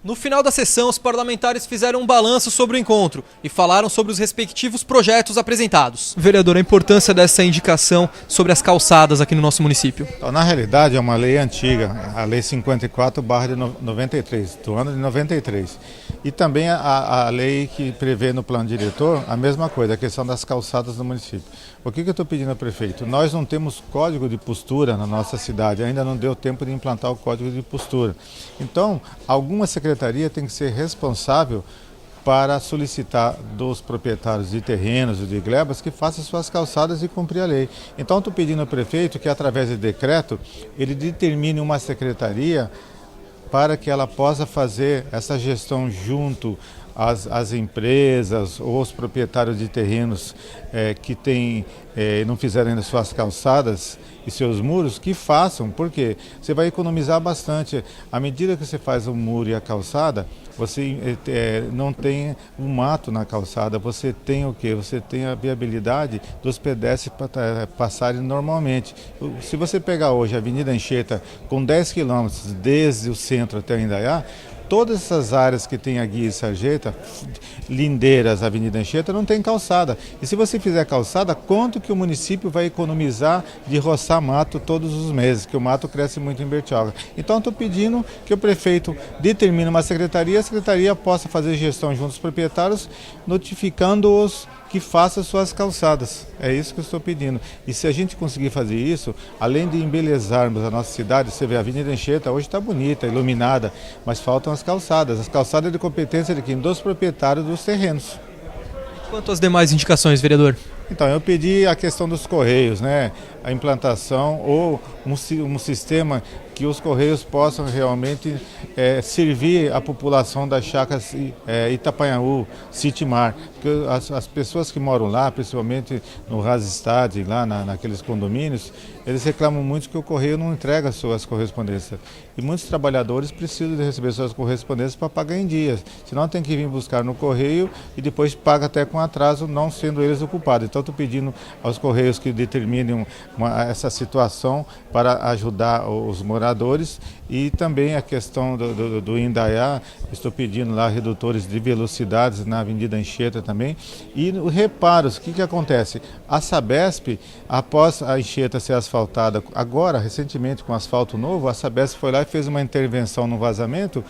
No final da sessão, os parlamentares fizeram um balanço sobre o encontro e falaram sobre os respectivos projetos apresentados. Vereador, a importância dessa indicação sobre as calçadas aqui no nosso município. Então, na realidade, é uma lei antiga, a Lei 54/93, do ano de 93. E também a lei que prevê no plano diretor a mesma coisa, a questão das calçadas do município. O que eu estou pedindo ao prefeito? Nós não temos código de postura na nossa cidade, ainda não deu tempo de implantar o código de postura. Então, alguma secretaria tem que ser responsável para solicitar dos proprietários de terrenos e de glebas que façam suas calçadas e cumprir a lei. Então, estou pedindo ao prefeito que, através de decreto, ele determine uma secretaria para que ela possa fazer essa gestão junto às empresas ou os proprietários de terrenos que não fizeram ainda suas calçadas e seus muros, que façam, porque você vai economizar bastante. À medida que você faz o muro e a calçada, você não tem um mato na calçada, você tem o quê? Você tem a viabilidade dos pedestres passarem normalmente. Se você pegar hoje a Avenida Anchieta com 10 quilômetros desde o centro até o Indaiá, todas essas áreas que tem a Guia e Sarjeta, lindeiras, Avenida Anchieta, não tem calçada. E se você fizer calçada, quanto que o município vai economizar de roçar mato todos os meses, que o mato cresce muito em Bertioga. Então, estou pedindo que o prefeito determine uma secretaria, a secretaria possa fazer gestão junto aos proprietários, notificando-os que faça suas calçadas. É isso que eu estou pedindo. E se a gente conseguir fazer isso, além de embelezarmos a nossa cidade, você vê a Avenida Anchieta hoje está bonita, iluminada, mas faltam as calçadas. As calçadas de competência de quem? Dos proprietários dos terrenos. Quanto às demais indicações, vereador? Então, eu pedi a questão dos Correios, né? A implantação ou um sistema que os Correios possam realmente servir a população das chácaras Itapanhaú, Citimar. Porque as pessoas que moram lá, principalmente no Rasestad, lá naqueles condomínios, eles reclamam muito que o Correio não entrega suas correspondências. E muitos trabalhadores precisam de receber suas correspondências para pagar em dias. Senão tem que vir buscar no Correio e depois paga até com atraso, não sendo eles ocupados. Então estou pedindo aos Correios que determinem essa situação para ajudar os moradores. E também a questão do Indaiá, estou pedindo lá redutores de velocidades na Avenida Anchieta também. E reparos, o que acontece? A Sabesp, após a Anchieta ser asfaltada, agora, recentemente, com asfalto novo, a Sabesp foi lá e fez uma intervenção no vazamento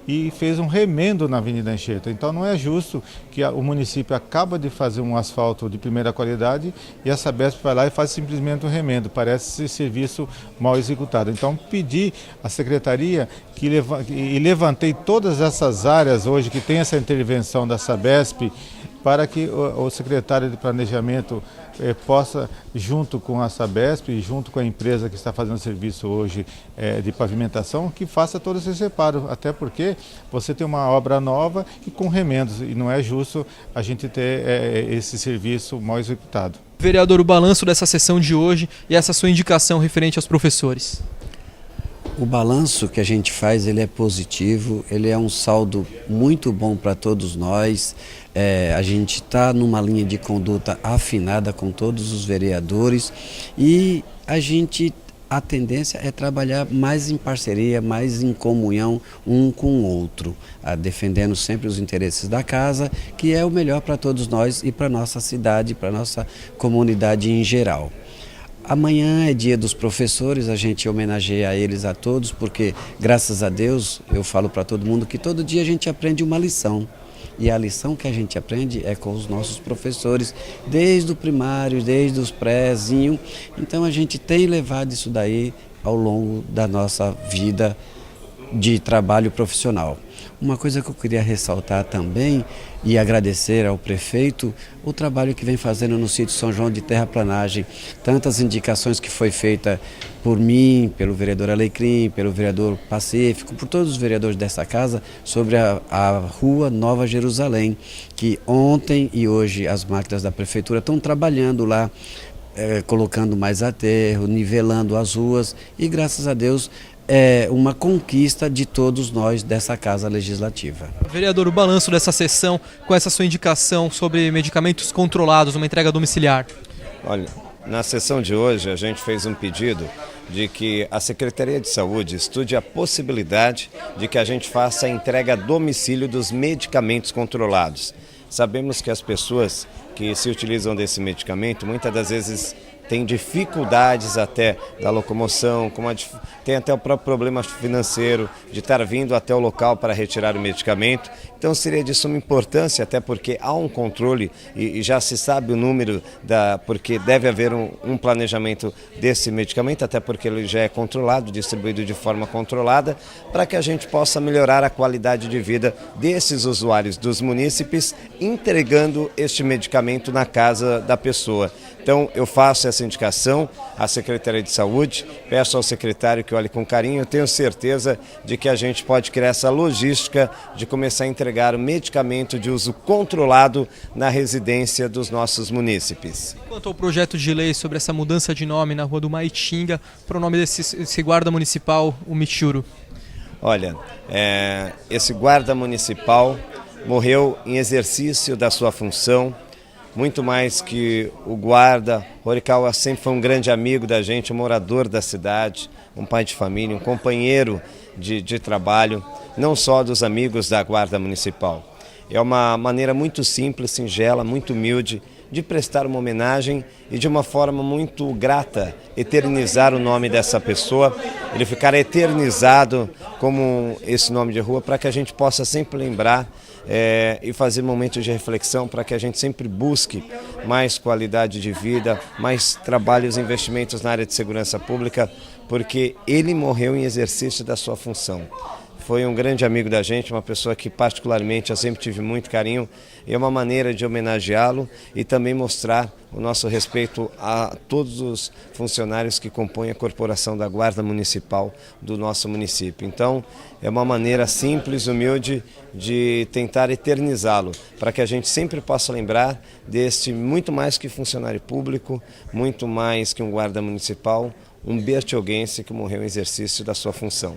e fez um remendo na Avenida Anchieta. Então não é justo que o município acaba de fazer um asfalto de primeira qualidade e a Sabesp vai lá e faz simplesmente um remendo. Parece ser serviço mal executado. Então pedi à secretaria e levantei todas essas áreas hoje que tem essa intervenção da Sabesp para que o secretário de Planejamento possa, junto com a Sabesp e junto com a empresa que está fazendo serviço hoje de pavimentação, que faça todo esse reparo, até porque você tem uma obra nova e com remendos, e não é justo a gente ter esse serviço mal executado. Vereador, o balanço dessa sessão de hoje e essa sua indicação referente aos professores. O balanço que a gente faz, ele é positivo, ele é um saldo muito bom para todos nós. A gente está numa linha de conduta afinada com todos os vereadores e a gente a tendência é trabalhar mais em parceria, mais em comunhão um com o outro, defendendo sempre os interesses da casa, que é o melhor para todos nós e para a nossa cidade, para a nossa comunidade em geral. Amanhã é dia dos professores, a gente homenageia eles a todos, porque graças a Deus, eu falo para todo mundo que todo dia a gente aprende uma lição. E a lição que a gente aprende é com os nossos professores, desde o primário, desde os prézinho. Então a gente tem levado isso daí ao longo da nossa vida de trabalho profissional. Uma coisa que eu queria ressaltar também e agradecer ao prefeito o trabalho que vem fazendo no sítio São João de terraplanagem, tantas indicações que foi feita por mim, pelo vereador Alecrim, pelo vereador Pacífico, por todos os vereadores dessa casa sobre a rua Nova Jerusalém, que ontem e hoje as máquinas da prefeitura estão trabalhando lá, colocando mais aterro, nivelando as ruas e graças a Deus é uma conquista de todos nós dessa Casa Legislativa. Vereador, o balanço dessa sessão com essa sua indicação sobre medicamentos controlados, uma entrega domiciliar. Olha, na sessão de hoje a gente fez um pedido de que a Secretaria de Saúde estude a possibilidade de que a gente faça a entrega a domicílio dos medicamentos controlados. Sabemos que as pessoas que se utilizam desse medicamento muitas das vezes tem dificuldades até da locomoção, tem até o próprio problema financeiro de estar vindo até o local para retirar o medicamento. Então seria de suma importância, até porque há um controle e já se sabe o número, porque deve haver um planejamento desse medicamento, até porque ele já é controlado, distribuído de forma controlada, para que a gente possa melhorar a qualidade de vida desses usuários dos munícipes, entregando este medicamento na casa da pessoa. Então eu faço essa indicação à Secretaria de Saúde, peço ao secretário que olhe com carinho, eu tenho certeza de que a gente pode criar essa logística de começar a entregar o medicamento de uso controlado na residência dos nossos munícipes. Quanto ao projeto de lei sobre essa mudança de nome na rua do Maitinga, para o nome desse guarda municipal, o Michuro. Olha, esse guarda municipal morreu em exercício da sua função. Muito mais que o guarda, Horikawa sempre foi um grande amigo da gente, um morador da cidade, um pai de família, um companheiro de trabalho, não só dos amigos da Guarda Municipal. É uma maneira muito simples, singela, muito humilde de prestar uma homenagem e de uma forma muito grata eternizar o nome dessa pessoa, ele ficar eternizado como esse nome de rua para que a gente possa sempre lembrar e fazer momentos de reflexão para que a gente sempre busque mais qualidade de vida, mais trabalhos e investimentos na área de segurança pública, porque ele morreu em exercício da sua função. Foi um grande amigo da gente, uma pessoa que particularmente eu sempre tive muito carinho e é uma maneira de homenageá-lo e também mostrar o nosso respeito a todos os funcionários que compõem a corporação da Guarda Municipal do nosso município. Então, é uma maneira simples, humilde de tentar eternizá-lo, para que a gente sempre possa lembrar deste muito mais que funcionário público, muito mais que um guarda municipal, um bertioguense que morreu em exercício da sua função.